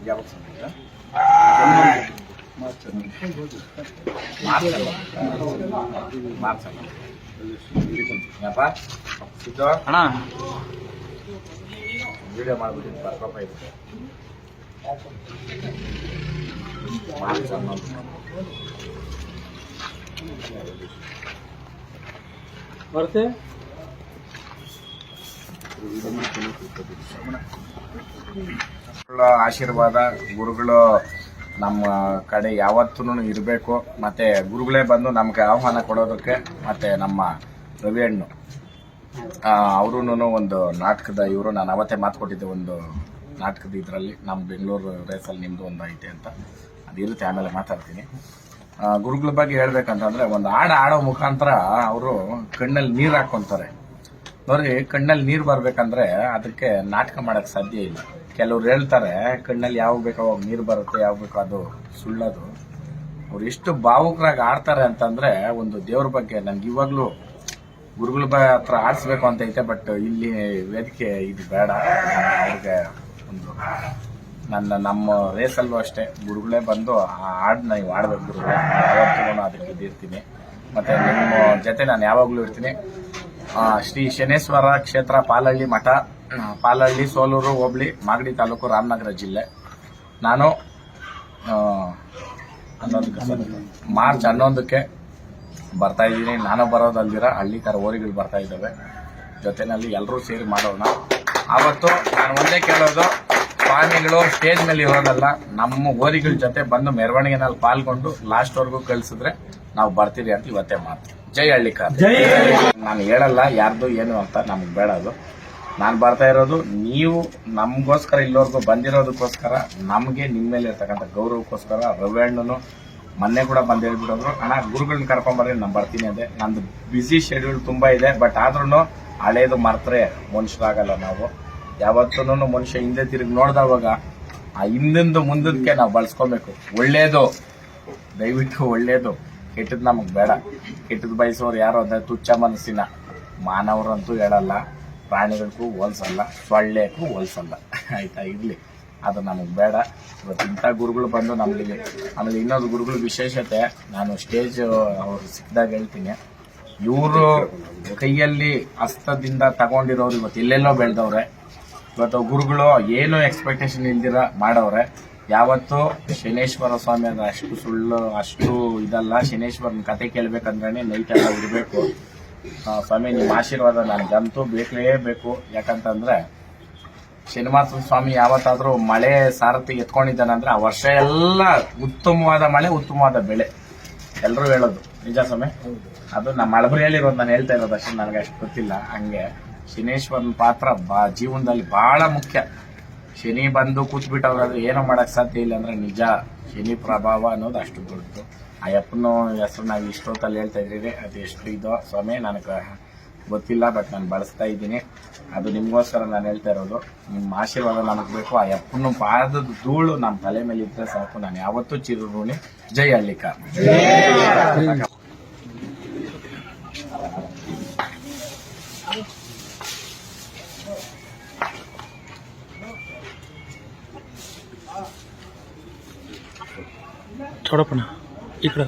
ಯಾವಾಗ ಮಾರ್ಚ್ ಅಣ್ಣ ವಿಡಿಯೋ ಮಾಡ್ಬಿಟ್ಟು ಬರ್ಕಪ್ಪ ಇರುತ್ತೆ ಮಾರ್ಚ್ 11 ಬರ್ತೆ ಆಶೀರ್ವಾದ ಗುರುಗಳು ನಮ್ಮ ಕಡೆ ಯಾವತ್ತೂ ಇರಬೇಕು. ಮತ್ತೆ ಗುರುಗಳೇ ಬಂದು ನಮ್ಗೆ ಆಹ್ವಾನ ಕೊಡೋದಕ್ಕೆ ಮತ್ತೆ ನಮ್ಮ ರವಿ ಅಣ್ಣು ಅವರು ಒಂದು ನಾಟಕದ ಇವರು ನಾನು ಅವತ್ತೇ ಮಾತು ಕೊಟ್ಟಿದ್ದೆ, ಒಂದು ನಾಟಕದ ಇದರಲ್ಲಿ ನಮ್ಮ ಬೆಂಗಳೂರು ರೇಸಲ್ಲಿ ನಿಮ್ಮದು ಒಂದು ಐತೆ ಅಂತ, ಅದಿರುತ್ತೆ ಆಮೇಲೆ ಮಾತಾಡ್ತೀನಿ. ಗುರುಗಳ ಬಗ್ಗೆ ಹೇಳ್ಬೇಕಂತಂದ್ರೆ ಒಂದು ಆಡೋ ಮುಖಾಂತರ ಅವರು ಕಣ್ಣಲ್ಲಿ ನೀರು ಹಾಕೊಂತಾರೆ ನೋಡ್ರಿ. ಕಣ್ಣಲ್ಲಿ ನೀರು ಬರ್ಬೇಕಂದ್ರೆ ಅದಕ್ಕೆ ನಾಟಕ ಮಾಡಕ್ ಸಾಧ್ಯ ಇಲ್ಲ. ಕೆಲವ್ರು ಹೇಳ್ತಾರೆ ಕಣ್ಣಲ್ಲಿ ಯಾವಾಗ ಬೇಕೋ ಅವಾಗ ನೀರು ಬರುತ್ತೆ, ಯಾವಾಗ ಬೇಕೋ ಅದು ಸುಳ್ಳದು. ಅವ್ರು ಎಷ್ಟು ಭಾವುಕರಾಗಿ ಆಡ್ತಾರೆ ಅಂತಂದ್ರೆ ಒಂದು ದೇವ್ರ ಬಗ್ಗೆ ನನ್ಗೆ ಇವಾಗ್ಲೂ ಗುರುಗಳ ಹತ್ರ ಆಡಿಸ್ಬೇಕು ಅಂತ ಐತೆ. ಬಟ್ ಇಲ್ಲಿ ವೇದಿಕೆ ಇದು ಬೇಡ. ಅವ್ರಿಗೆ ಒಂದು ನಮ್ಮ ರೇಸಲ್ಲೂ ಅಷ್ಟೇ ಗುರುಗಳೇ ಬಂದು ಆ ಹಾಡನ್ನ ನೀವು ಆಡ್ಬೇಕು ಗುರುಗಳೇ, ಯಾವತ್ತೂ ಅದಕ್ಕೆ ಇದ್ದಿರ್ತೀನಿ. ಮತ್ತೆ ನಿಮ್ಮ ಜೊತೆ ನಾನು ಯಾವಾಗ್ಲೂ ಇರ್ತೀನಿ. ಶ್ರೀ ಶನೇಶ್ವರ ಕ್ಷೇತ್ರ ಪಾಲಹಳ್ಳಿ ಮಠ, ಪಾಲಹಳ್ಳಿ, ಸೋಲೂರು ಹೋಬಳಿ, ಮಾಗಡಿ ತಾಲೂಕು, ರಾಮನಗರ ಜಿಲ್ಲೆ. ನಾನು ಮಾರ್ಚ್ 11ಕ್ಕೆ ಬರ್ತಾ ಇದ್ದೀನಿ. ನಾನು ಬರೋದಲ್ದಿರ ಹಳ್ಳಿಕಾರ ಓರಿಗಳು ಬರ್ತಾ ಇದ್ದಾವೆ. ಜೊತೆನಲ್ಲಿ ಎಲ್ಲರೂ ಸೇರಿ ಮಾಡೋಣ. ಆವತ್ತು ನಾನು ಒಂದೇ ಕೇಳೋದು, ಸ್ವಾಮಿಗಳು ಸ್ಟೇಜ್ ಮೇಲೆ ಇರೋದಲ್ಲ, ನಮ್ಮ ಓರಿಗಳ ಜೊತೆ ಬಂದು ಮೆರವಣಿಗೆನಲ್ಲಿ ಪಾಲ್ಗೊಂಡು ಲಾಸ್ಟ್ವರೆಗೂ ಕಳಿಸಿದ್ರೆ ನಾವು ಬರ್ತೀವಿ ಅಂತ ಇವತ್ತೇ ಮಾತು. ಜೈ ಹಳ್ಳಿಕಾರ. ನಾನು ಹೇಳಲ್ಲ ಯಾರ್ದು ಏನು ಅಂತ, ನಮ್ಗೆ ಬೇಡ ಅದು. ನಾನು ಬರ್ತಾ ಇರೋದು ನೀವು ನಮಗೋಸ್ಕರ ಇಲ್ಲವರೆಗೂ ಬಂದಿರೋದಕ್ಕೋಸ್ಕರ, ನಮಗೆ ನಿಮ್ಮ ಮೇಲೆ ಇರ್ತಕ್ಕಂಥ ಗೌರವಕ್ಕೋಸ್ಕರ. ರವಿ ಅಣ್ಣನು ಮೊನ್ನೆ ಕೂಡ ಬಂದು ಹೇಳ್ಬಿಡೋದ್ರು, ಅಣ್ಣ ಗುರುಗಳನ್ನ ಕರ್ಕೊಂಬರ್ರಿ ನಾನು ಬರ್ತೀನಿ ಅಂದೆ. ನಂದು ಬ್ಯುಸಿ ಶೆಡ್ಯೂಲ್ ತುಂಬಾ ಇದೆ. ಬಟ್ ಆದ್ರೂ ಹಳೇದು ಮರ್ತರೆ ಮನುಷ್ಯರಾಗಲ್ಲ ನಾವು. ಯಾವತ್ತೂ ಮನುಷ್ಯ ಹಿಂದೆ ತಿರುಗಿ ನೋಡ್ದವಾಗ ಆ ಹಿಂದಿಂದ ಮುಂದಕ್ಕೆ ನಾವು ಬಳಸ್ಕೊಬೇಕು. ಒಳ್ಳೇದು ದಯವಿಟ್ಟು ಒಳ್ಳೇದು, ಕೆಟ್ಟದ್ ನಮಗ್ ಬೇಡ. ಕೆಟ್ಟದ್ ಬಯಸೋರು ಯಾರು ಅಂದ್ರೆ ತುಚ್ಛ ಮನಸ್ಸಿನ ಮಾನವರಂತೂ ಹೇಳಲ್ಲ, ಪ್ರಾಣಿಗಳಿಗೂ ಹೋಲ್ಸಲ್ಲ, ಸೊಳ್ಳೆಗೂ ಹೋಲ್ಸಲ್ಲ. ಆಯ್ತಾ, ಇರ್ಲಿ, ಅದು ನಮಗ್ ಬೇಡ. ಇವತ್ತು ಇಂಥ ಗುರುಗಳು ಬಂದು ನಮ್ಗೆ. ಆಮೇಲೆ ಇನ್ನೊಂದು ಗುರುಗಳ ವಿಶೇಷತೆ, ನಾನು ಸ್ಟೇಜ್ ಅವ್ರು ಸಿಕ್ಕಿದಾಗ ಹೇಳ್ತೀನಿ, ಇವರು ಕೈಯಲ್ಲಿ ಹಸ್ತದಿಂದ ತಗೊಂಡಿರೋರು ಇವತ್ತು ಎಲ್ಲೆಲ್ಲೋ ಬೆಳೆದವ್ರೆ. ಇವತ್ತು ಗುರುಗಳು ಏನು ಎಕ್ಸ್ಪೆಕ್ಟೇಷನ್ ಇಲ್ದಿರ ಮಾಡವ್ರೆ. ಯಾವತ್ತು ಶನೇಶ್ವರ ಸ್ವಾಮಿ ಅಂದ್ರೆ ಅಷ್ಟು ಸುಳ್ಳು, ಅಷ್ಟು ಇದಲ್ಲ. ಶನೇಶ್ವರನ ಕತೆ ಕೇಳ್ಬೇಕಂದ್ರೆ ನೈಟ್ ಎಲ್ಲ ಇರಬೇಕು. ಸ್ವಾಮಿ ನಿಮ್ಮ ಆಶೀರ್ವಾದ ನನಗಂತೂ ಬೇಕೇ. ಯಾಕಂತಂದ್ರೆ ಶನಿವಾರ ಸ್ವಾಮಿ ಯಾವತ್ತಾದ್ರೂ ಮಳೆ ಸಾರಥಿ ಎತ್ಕೊಂಡಿದ್ದಾನಂದ್ರೆ ಆ ವರ್ಷ ಎಲ್ಲ ಉತ್ತಮವಾದ ಮಳೆ, ಉತ್ತಮವಾದ ಬೆಳೆ. ಎಲ್ಲರೂ ಹೇಳೋದು ನಿಜ ಸ್ವಾಮಿ. ಅದು ನಮ್ಮ ಮಳಬರಿಯಲ್ಲಿರೋದು, ನಾನು ಹೇಳ್ತಾ ಇರೋದು ಅಷ್ಟೇ, ನನಗೆ ಅಷ್ಟು ಗೊತ್ತಿಲ್ಲ. ಹಂಗೆ ಶನೇಶ್ವರನ ಪಾತ್ರ ಜೀವನದಲ್ಲಿ ಬಹಳ ಮುಖ್ಯ. ಶನಿ ಬಂದು ಕೂತ್ಬಿಟ್ಟವ್ರಾದ್ರೆ ಏನೋ ಮಾಡಕ್ ಸಾಧ್ಯ ಇಲ್ಲ ಅಂದ್ರೆ ನಿಜ. ಶನಿ ಪ್ರಭಾವ ಅನ್ನೋದು ಅಷ್ಟು ದೊಡ್ಡದು. ಆ ಅಪ್ಪನ ಹೆಸರು ನಾವು ಇಷ್ಟೊತ್ತಲ್ಲಿ ಹೇಳ್ತಾ ಇದ್ದೀವಿ, ಅದು ಎಷ್ಟು ಇದೋ ಸ್ವಾಮಿ ನನಗೆ ಗೊತ್ತಿಲ್ಲ. ಬಟ್ ನಾನು ಬಳಸ್ತಾ ಇದ್ದೀನಿ. ಅದು ನಿಮಗೋಸ್ಕರ ನಾನು ಹೇಳ್ತಾ ಇರೋದು. ನಿಮ್ಮ ಆಶೀರ್ವಾದ ನನಗೆ ಬೇಕು. ಆ ಅಪ್ಪನ ಪಾದದ ಧೂಳು ನಮ್ಮ ತಲೆ ಮೇಲೆ ಇದ್ರೆ ಸಾಕು. ನಾನು ಯಾವತ್ತೂ ಚಿರುಋಣಿ. ಜೈ ಹಳ್ಳಿಕಾರ. छोड़ो ना इकड़